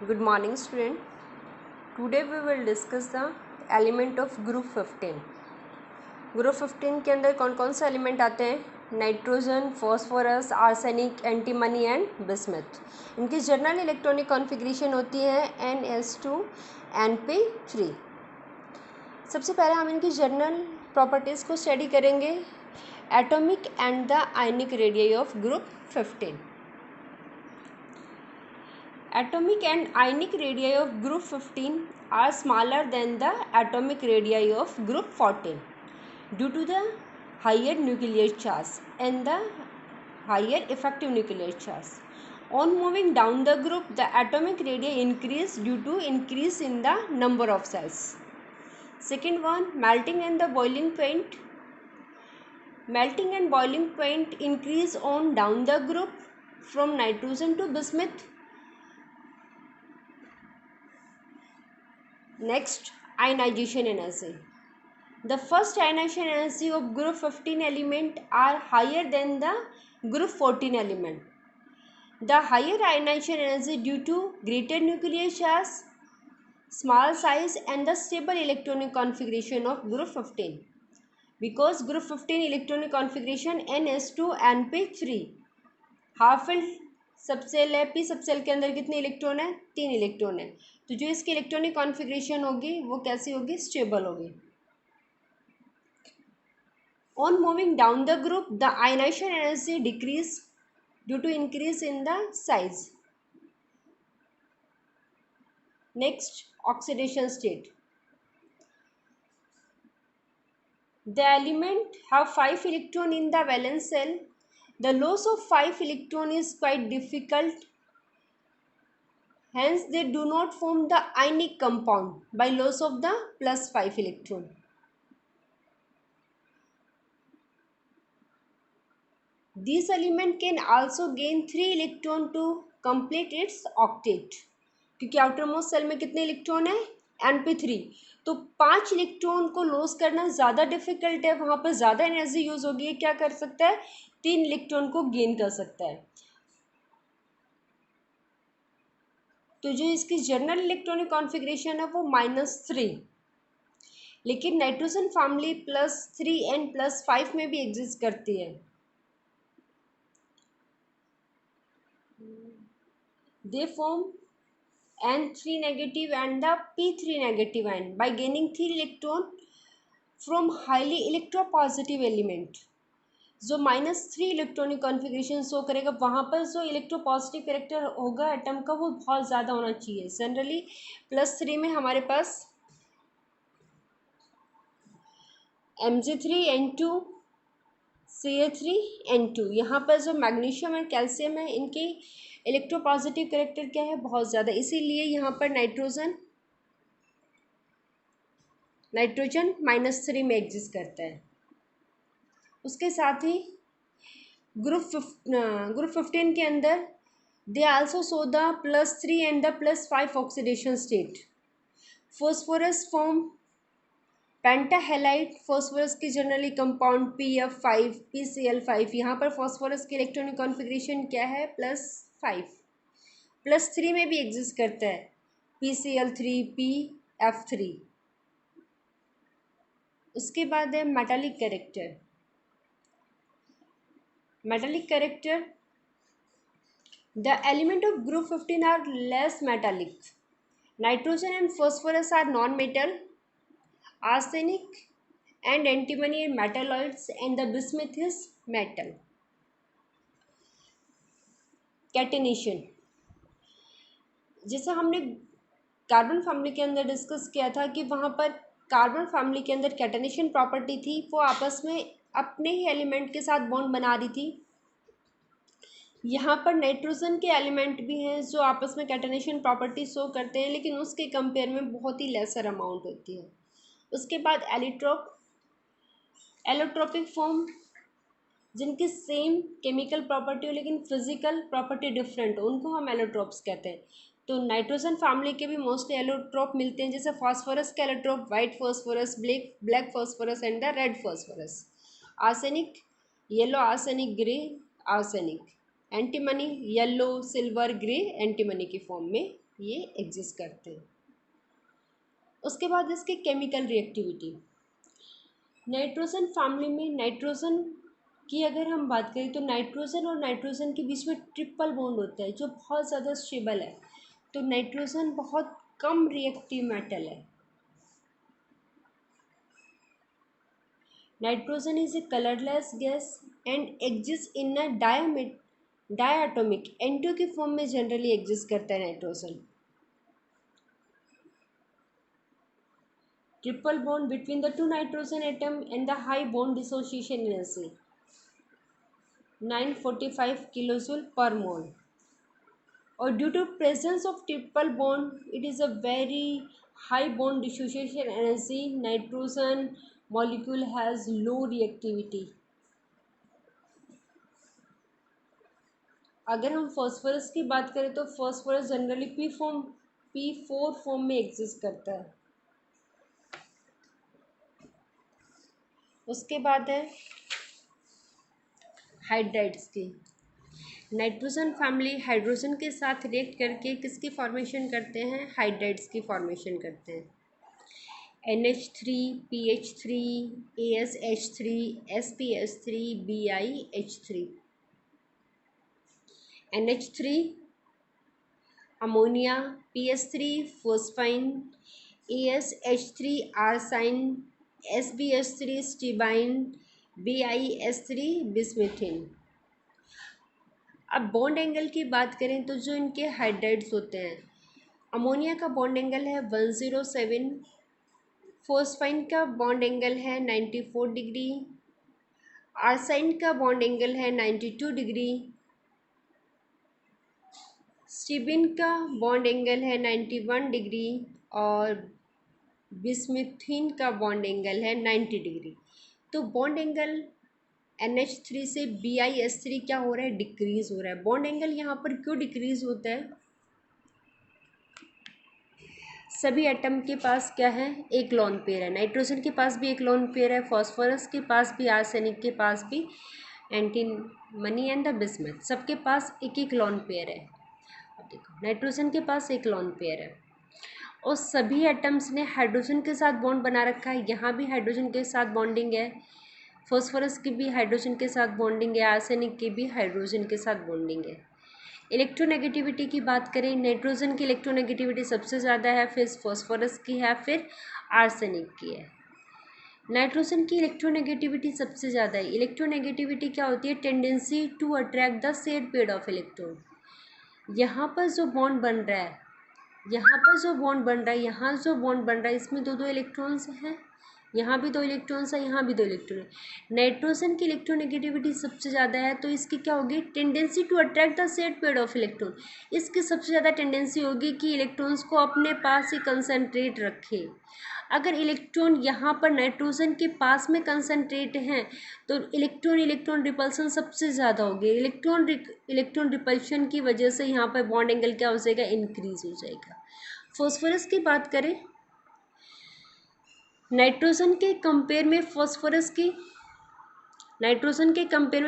Good morning, student. Today we will discuss the element of group 15. Group 15 के अंदर कौन कौन से एलिमेंट आते हैं? Nitrogen, phosphorus, arsenic, antimony and bismuth. इनकी जनरल इलेक्ट्रॉनिक कॉन्फ़िगरेशन होती है NS2Np3. सबसे पहले हम इनकी जनरल प्रॉपर्टीज़ को स्टडी करेंगे. Atomic and the ionic radius of group 15. Atomic and ionic radii of group 15 are smaller than the atomic radii of group 14 due to the higher nuclear charge and the higher effective nuclear charge. On moving down the group, the atomic radii increase due to increase in the number of cells. Second one, melting and the boiling point. Melting and boiling point increase on down the group from nitrogen to bismuth. Next, ionization energy. The first ionization energy of group 15 element are higher than the group 14 element. The higher ionization energy due to greater nuclear charge, small size and the stable electronic configuration of group 15. Because group 15 electronic configuration NS2Np3 half filled subshell है. P subshell के अंदर कितने electron है? 3 electron है. तो जो इसकी electronic configuration होगी वो कैसी होगी? स्टेबल होगी. On moving down the group the ionization energy decrease due to increase in the size. Next, oxidation state. The element have 5 electron in the valence shell. The loss of 5 electron is quite difficult. Hence, they do not form the ionic compound by loss of the plus 5 electron. This element can also gain 3 electron to complete its octet. क्योंकि outermost cell में कितने electron है? Np3. तो 5 electron को loss करना ज़्यादा difficult है. वहाँ पर ज़्यादा एनर्जी यूज़ होगी. क्या कर सकता है? 3 इलेक्ट्रॉन को गेन कर सकता है. तो जो इसकी जनरल इलेक्ट्रॉनिक कॉन्फ़िगरेशन है वो -3. लेकिन नाइट्रोजन फैमिली +3 एंड +5 में भी एग्जिस्ट करती है. They form N3 negative and the P3 negative ion by gaining 3 electron from highly electropositive element. जो -3 इलेक्ट्रॉनिक कॉन्फ़िगरेशन शो करेगा वहाँ पर जो इलेक्ट्रोपॉजिटिव कैरेक्टर होगा एटम का वो बहुत ज़्यादा होना चाहिए. जनरली +3 में हमारे पास Mg3N2 Ca3N2. यहाँ पर जो मैग्नीशियम और कैल्शियम है इनके इलेक्ट्रोपॉजिटिव कैरेक्टर क्या है? बहुत ज़्यादा. इसीलिए यहाँ पर नाइट्रोजन -3 में एग्जिस्ट करता है. उसके साथ ही ग्रुप 15 के अंदर they also show the +3 and the +5 oxidation state. Phosphorus form pentahalide. Phosphorus की जनरली कंपाउंड PF5 PCl5. यहाँ पर फॉस्फोरस की इलेक्ट्रॉनिक कॉन्फ़िगरेशन क्या है? +5. +3 में भी एग्जिस्ट करता है PCl3 PF3. उसके बाद है metallic character. Metallic character. The element of group 15 are less metallic. Nitrogen and phosphorus are non metal. Arsenic and antimony are metalloids and the bismuth is metal. Catenation. जैसा हमने carbon family के अंदर discuss किया था कि वहाँ पर carbon family के अंदर कैटेनेशन प्रॉपर्टी थी. वो आपस में अपने ही एलिमेंट के साथ बॉन्ड बना रही थी. यहाँ पर नाइट्रोजन के एलिमेंट भी हैं जो आपस में कैटेनेशन प्रॉपर्टी शो करते हैं लेकिन उसके कंपेयर में बहुत ही लेसर अमाउंट होती है. उसके बाद एलोट्रोपिक फॉर्म जिनकी सेम केमिकल प्रॉपर्टी हो लेकिन फिजिकल प्रॉपर्टी डिफरेंट हो उनको हम एलोट्रोप्स कहते हैं. तो नाइट्रोजन फैमिली के भी मोस्टली एलोट्रोप मिलते हैं. जैसे फॉस्फोरस के allotrope white phosphorus, black phosphorus and the red phosphorus. Arsenic yellow arsenic, grey arsenic. Antimony yellow silver grey antimony की फॉर्म में ये एग्जिस्ट करते हैं। उसके बाद इसकी केमिकल रिएक्टिविटी, नाइट्रोजन फैमिली में नाइट्रोजन की अगर हम बात करें तो नाइट्रोजन और नाइट्रोजन के बीच में ट्रिपल बॉन्ड होता है जो बहुत ज़्यादा स्टेबल है। तो नाइट्रोजन बहुत कम रिएक्टिव मेटल है। Nitrogen is a colourless gas and exist in a diatomic N2 की फॉर्म में जनरली एग्जिस्ट करता है nitrogen. Triple bond between the two nitrogen atom and the high bond dissociation energy 945 kilojoule per mole. और due to presence of triple bond it is a very high bond dissociation energy, nitrogen molecule has low reactivity. अगर हम phosphorus की बात करें तो phosphorus generally P4 form में exist करता है। उसके बाद है हाइड्राइड्स की। नाइट्रोजन फैमिली हाइड्रोजन के साथ रिएक्ट करके किसकी फॉर्मेशन करते हैं? हाइड्राइड्स की फॉर्मेशन करते हैं। NH3 PH3 ASH3 SPH3 BiH3। NH3 ammonia, PS3 phosphine, ASH3 आर्साइन, SBH3 स्टीबाइन, BiS3 बिस्मिथिन। अब बॉन्ड एंगल की बात करें तो जो इनके हाइड्राइड्स होते हैं, अमोनिया का बॉन्ड एंगल है 107, फोस्फाइन का बॉन्ड एंगल है 94 डिग्री, आर्साइन का बॉन्ड एंगल है 92 डिग्री, स्टीबिन का बॉन्ड एंगल है 91 डिग्री और बिस्मिथिन का बॉन्ड एंगल है 90 डिग्री। तो बॉन्ड एंगल NH3 से BiS3 क्या हो रहा है? डिक्रीज हो रहा है। बॉन्ड एंगल यहाँ पर क्यों डिक्रीज होता है? सभी एटम के पास क्या है? एक लोन पेयर है। नाइट्रोजन के पास भी एक लोन पेयर है, फॉस्फोरस के पास भी, आर्सेनिक के पास भी, एंटीमनी एंड द बिस्मथ, सबके पास एक एक लोन पेयर है। अब देखो नाइट्रोजन के पास एक लोन पेयर है और सभी एटम्स ने हाइड्रोजन के साथ बॉन्ड बना रखा है। यहाँ भी हाइड्रोजन के साथ बॉन्डिंग है, फॉस्फोरस की भी हाइड्रोजन के साथ बॉन्डिंग है, आर्सेनिक की भी हाइड्रोजन के साथ बॉन्डिंग है। इलेक्ट्रोनेगेटिविटी की बात करें, नाइट्रोजन की इलेक्ट्रोनेगेटिविटी सबसे ज़्यादा है, फिर फॉस्फोरस की है, फिर आर्सेनिक की है। नाइट्रोजन की इलेक्ट्रोनेगेटिविटी सबसे ज़्यादा है। इलेक्ट्रोनेगेटिविटी क्या होती है? Tendency to attract the shared pair of electron. यहाँ पर जो बॉन्ड बन रहा है, यहाँ पर जो बॉन्ड बन रहा है, यहाँ जो बॉन्ड बन रहा है, इसमें दो दो इलेक्ट्रॉन्स हैं, यहाँ भी दो इलेक्ट्रॉन्स है, यहाँ भी दो इलेक्ट्रॉन है। नाइट्रोजन की इलेक्ट्रोनेगेटिविटी सबसे ज़्यादा है, तो इसकी क्या होगी? Tendency to attract the shared pair of electron. इसकी सबसे ज़्यादा टेंडेंसी होगी कि इलेक्ट्रॉन्स को अपने पास ही कंसंट्रेट रखे। अगर इलेक्ट्रॉन यहाँ पर नाइट्रोजन के पास में कंसंट्रेट हैं तो इलेक्ट्रॉन इलेक्ट्रॉन रिपल्सन सबसे ज़्यादा होगी। इलेक्ट्रॉन रिपल्शन की वजह से यहाँ पर बॉन्ड एंगल क्या हो जाएगा? इंक्रीज हो जाएगा। फॉस्फोरस की बात करें, नाइट्रोजन के कंपेयर में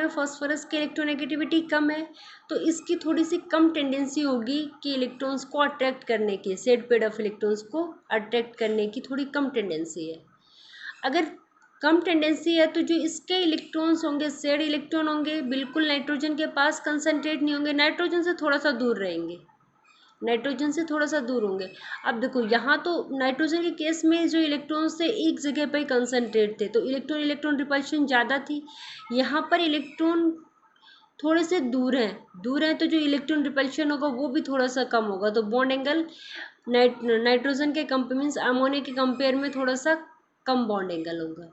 फॉस्फोरस की इलेक्ट्रोनेगेटिविटी कम है, तो इसकी थोड़ी सी कम टेंडेंसी होगी कि इलेक्ट्रॉन्स को अट्रैक्ट करने की, सेट पेड ऑफ इलेक्ट्रॉन्स को अट्रैक्ट करने की थोड़ी कम टेंडेंसी है। अगर कम टेंडेंसी है तो जो इसके इलेक्ट्रॉन्स होंगे, सेड इलेक्ट्रॉन होंगे, बिल्कुल नाइट्रोजन के पास कंसंट्रेट नहीं होंगे, नाइट्रोजन से थोड़ा सा दूर रहेंगे, नाइट्रोजन से थोड़ा सा दूर होंगे। अब देखो यहाँ तो नाइट्रोजन के केस में जो इलेक्ट्रॉन्स थे एक जगह पर ही कंसंट्रेट थे, तो इलेक्ट्रॉन इलेक्ट्रॉन रिपल्शन ज़्यादा थी। यहाँ पर इलेक्ट्रॉन थोड़े से दूर हैं तो जो इलेक्ट्रॉन रिपल्शन होगा वो भी थोड़ा सा कम होगा। तो बॉन्ड एंगल नाइट्रोजन के कंपेयर मीन्स अमोनिया के कंपेयर में थोड़ा सा कम बॉन्ड एंगल होगा।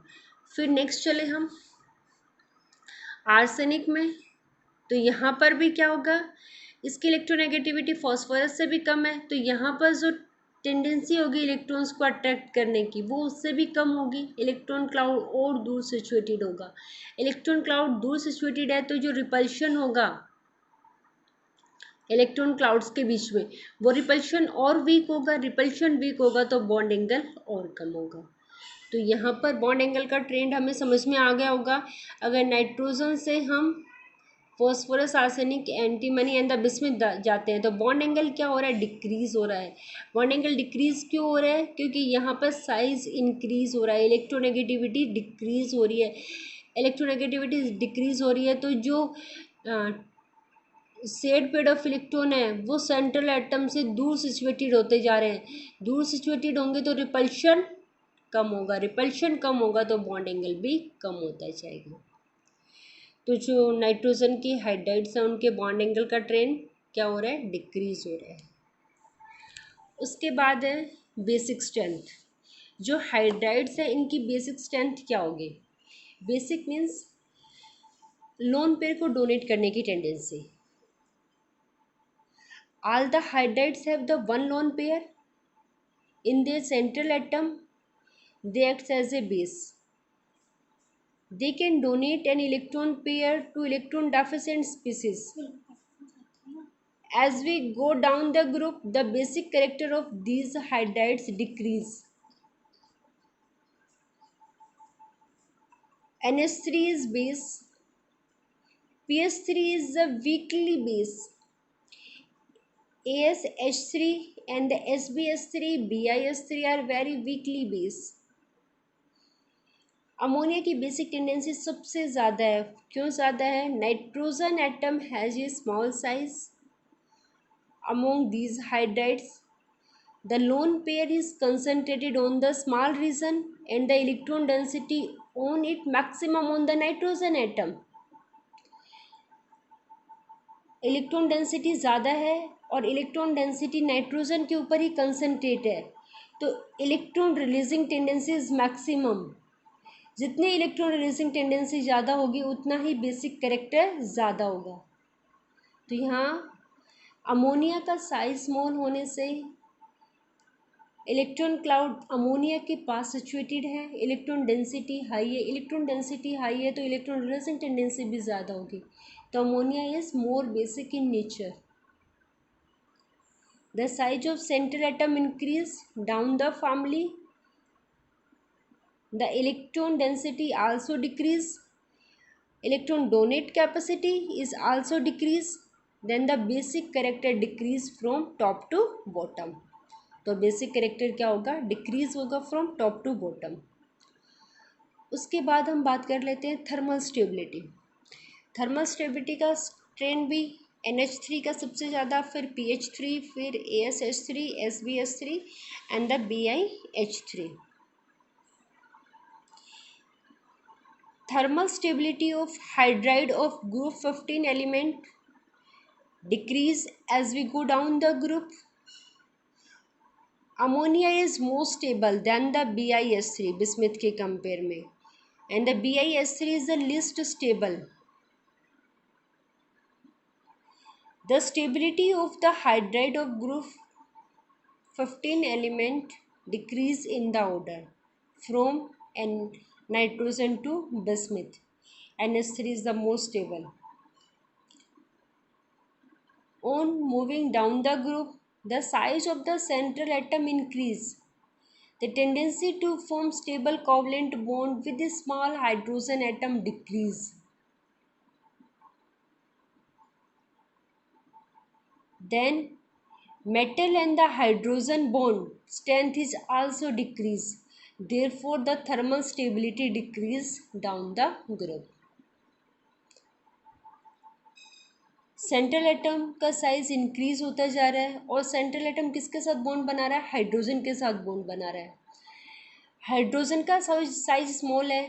फिर नेक्स्ट चले हम आर्सेनिक में, तो यहाँ पर भी क्या होगा? इसकी इलेक्ट्रोनेगेटिविटी फॉस्फोरस से भी कम है, तो यहाँ पर जो टेंडेंसी होगी इलेक्ट्रॉन्स को अट्रैक्ट करने की वो उससे भी कम होगी। इलेक्ट्रॉन क्लाउड और दूर सिचुएटेड होगा। इलेक्ट्रॉन क्लाउड दूर सिचुएटेड है तो जो रिपल्शन होगा इलेक्ट्रॉन क्लाउड्स के बीच में वो रिपल्शन और वीक होगा। रिपल्शन वीक होगा तो बॉन्ड एंगल और कम होगा। तो यहाँ पर बॉन्ड एंगल का ट्रेंड हमें समझ में आ गया होगा। अगर नाइट्रोजन से हम phosphorus, arsenic, antimony and the bismuth जाते हैं, तो बॉन्ड एंगल क्या हो रहा है, डिक्रीज हो रहा है। बॉन्ड एंगल डिक्रीज क्यों हो रहा है, क्योंकि यहाँ पर साइज इंक्रीज हो रहा है, इलेक्ट्रोनेगेटिविटी डिक्रीज हो रही है। इलेक्ट्रोनेगेटिविटी डिक्रीज हो रही है तो जो शेड पेड ऑफ इलेक्ट्रॉन है वो सेंट्रल एटम से दूर सिचुएटेड होते जा रहे हैं। दूर सिचुएटेड होंगे तो रिपल्शन कम होगा, रिपल्शन कम होगा तो बॉन्ड एंगल भी कम होता जाएगा। तो जो नाइट्रोजन की हाइड्राइड्स हैं उनके बॉन्ड एंगल का ट्रेंड क्या हो रहा है, डिक्रीज हो रहा है। उसके बाद है बेसिक स्ट्रेंथ। जो हाइड्राइड्स हैं इनकी बेसिक स्ट्रेंथ क्या होगी, बेसिक मीन्स लोन पेयर को डोनेट करने की tendency. All the hydrides have the one lone pair in their central atom. They act as a base. They can donate an electron pair to electron deficient species. As we go down the group, the basic character of these hydrides decrease. NH3 is base. PS3 is a weakly base. ASH3 and the SbS3, BIS3 are very weakly base. Ammonia की basic tendency सबसे ज़्यादा है, क्यों ज़्यादा है, nitrogen atom has a small size among these hydrides, the lone pair is concentrated on the small region and the electron density on it maximum on the nitrogen atom. Electron density ज़्यादा है और electron density nitrogen के ऊपर ही concentrate है, तो electron releasing tendency is maximum. जितनी electron releasing tendency ज़्यादा होगी उतना ही बेसिक कैरेक्टर ज़्यादा होगा। तो यहाँ अमोनिया का साइज स्मॉल होने से इलेक्ट्रॉन क्लाउड अमोनिया के पास सिचुएटेड है, इलेक्ट्रॉन डेंसिटी हाई है, इलेक्ट्रॉन डेंसिटी हाई है तो इलेक्ट्रॉन रिलीजिंग टेंडेंसी भी ज़्यादा होगी, तो ammonia is more basic in nature. The size of central atom increase down the family, the electron density also decrease, electron donate capacity is also decrease, then the basic character decrease from top to bottom। तो basic character क्या होगा, decrease होगा from top to bottom। उसके बाद हम बात कर लेते हैं थर्मल स्टेबिलिटी। थर्मल स्टेबिलिटी का ट्रेंड भी NH3 का सबसे ज़्यादा, फिर PH3, फिर ASH3, SbS3 and the BiH3। Thermal stability of hydride of group 15 element decrease as we go down the group. Ammonia is more stable than the BiS3 bismuth के compare में, and the BiS3 is the least stable. The stability of the hydride of group 15 element decrease in the order from nitrogen to bismuth. NH3 is the most stable. On moving down the group, the size of the central atom increase. The tendency to form stable covalent bond with a small hydrogen atom decrease. Then metal and the hydrogen bond strength is also decrease. Therefore, the thermal stability decrease down the group. Central atom का size increase होता जा रहा है और central atom किसके साथ bond बना रहा है, हाइड्रोजन के साथ बॉन्ड बना रहा है। हाइड्रोजन का साइज स्मॉल है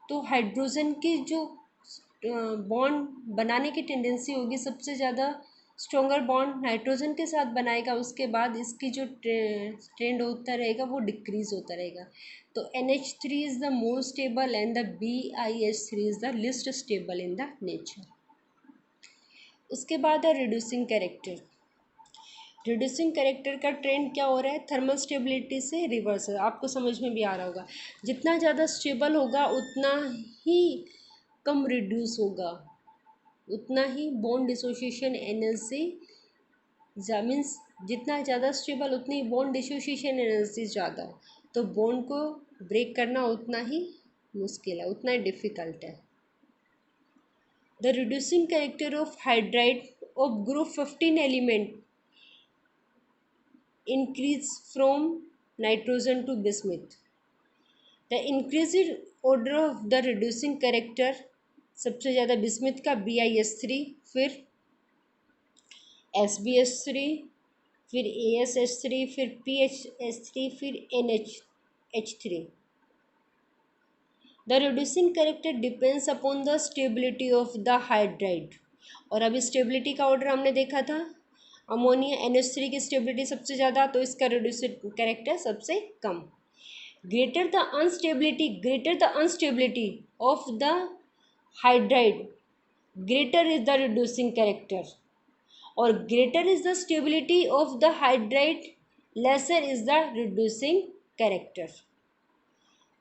तो हाइड्रोजन की जो बॉन्ड बनाने की टेंडेंसी होगी सबसे ज़्यादा स्ट्रॉन्गर बॉन्ड नाइट्रोजन के साथ बनाएगा, उसके बाद इसकी जो ट्रेंड होता रहेगा वो डिक्रीज होता रहेगा। तो NH3 is the more stable and the BiH3 is the list stable in the nature. उसके बाद है रिड्यूसिंग कैरेक्टर। रिड्यूसिंग कैरेक्टर का ट्रेंड क्या हो रहा है, थर्मल स्टेबिलिटी से रिवर्स है, आपको समझ में भी आ रहा होगा। जितना ज़्यादा स्टेबल होगा उतना ही कम रिड्यूस होगा, उतना ही बॉन्ड डिसोसिएशन एनर्जी मीन्स जितना ज़्यादा स्टेबल उतनी बॉन्ड डिसोसिएशन एनर्जी ज़्यादा, तो बॉन्ड को ब्रेक करना उतना ही मुश्किल है, उतना ही डिफ़िकल्ट है। The reducing character of hydride of group 15 element increase from nitrogen to bismuth. The increased order of the reducing character सबसे ज़्यादा बिस्मिथ का BiS3, फिर SbS3, फिर AsH3, फिर PHS3, फिर NH3. The reducing character depends upon the stability of the hydride. और अभी stability का ऑर्डर हमने देखा था, अमोनिया NH3 की स्टेबिलिटी सबसे ज़्यादा, तो इसका रिड्यूसिंग कैरेक्टर सबसे कम. greater the unstability of the hydride, greater is the reducing character, और greater is the stability of the hydride, lesser is the reducing character.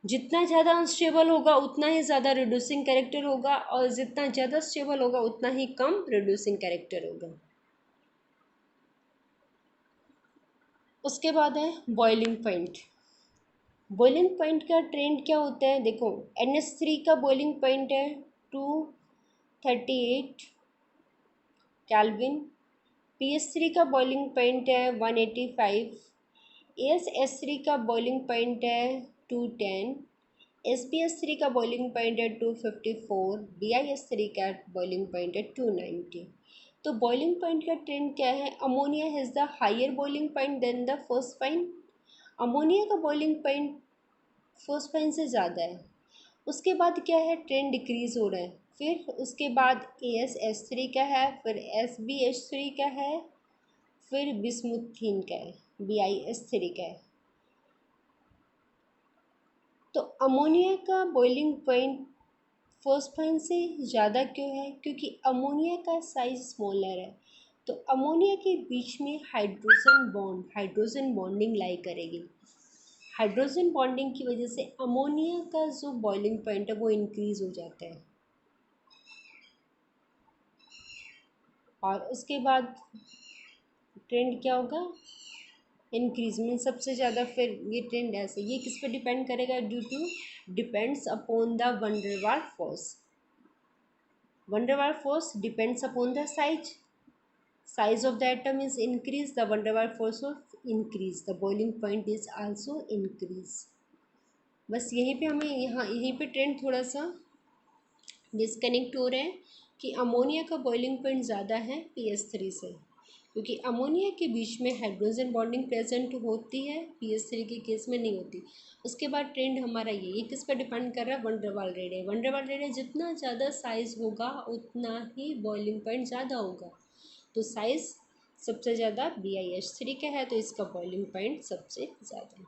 जितना ज़्यादा अनस्टेबल होगा उतना ही ज़्यादा रिड्यूसिंग कैरेक्टर होगा, और जितना ज़्यादा स्टेबल होगा उतना ही कम रिड्यूसिंग कैरेक्टर होगा. उसके बाद है बॉइलिंग पॉइंट. बॉइलिंग पॉइंट का ट्रेंड क्या होता है, देखो NH3 का बॉइलिंग पॉइंट है 238 केल्विन, PS3 का बॉइलिंग पॉइंट है 185, AsH3 का बॉइलिंग पॉइंट है 210, SbS3 का बॉइलिंग पॉइंट है 254, BiS3 का बॉइलिंग पॉइंट है 290. तो बॉइलिंग पॉइंट का ट्रेंड क्या है, ammonia has the higher boiling point than the first point. Ammonia का बॉइलिंग पॉइंट फर्स्ट पॉइंट से ज़्यादा है. उसके बाद क्या है, ट्रेंड डिक्रीज़ हो रहा है. फिर उसके बाद AsH3 का है, फिर SbH3 का है, फिर बिस्मुथीन का है, BiS3 का है. तो अमोनिया का बॉइलिंग पॉइंट फर्स्ट पॉइंट से ज़्यादा क्यों है, क्योंकि अमोनिया का साइज़ स्मॉलर है. तो अमोनिया के बीच में हाइड्रोजन बॉन्डिंग लाई करेगी. हाइड्रोजन बॉन्डिंग की वजह से अमोनिया का जो बॉइलिंग पॉइंट है वो इंक्रीज़ हो जाता है. और उसके बाद ट्रेंड क्या होगा, इंक्रीज में सबसे ज़्यादा. फिर ये ट्रेंड ऐसे, ये किस पे डिपेंड करेगा, depends upon the van der Waals force. Van der Waals force depends upon the size of the atom is increased, the van der Waals force of increase, the boiling point is also increase. बस यहीं पे हमें यहीं पे ट्रेंड थोड़ा सा disconnect हो रहा है कि अमोनिया का बॉइलिंग पॉइंट ज़्यादा है PS3 से, क्योंकि अमोनिया के बीच में हाइड्रोजन बॉन्डिंग प्रेजेंट होती है, PS3 के केस में नहीं होती. उसके बाद ट्रेंड हमारा ये किस पर डिपेंड कर रहा है, वंडर वाल रेडियस. वंडर वाल रेडियस जितना ज़्यादा साइज़ होगा उतना ही बॉइलिंग पॉइंट ज़्यादा होगा. तो साइज़ सबसे ज़्यादा BiH3 का है, तो इसका बॉइलिंग पॉइंट सबसे ज़्यादा है.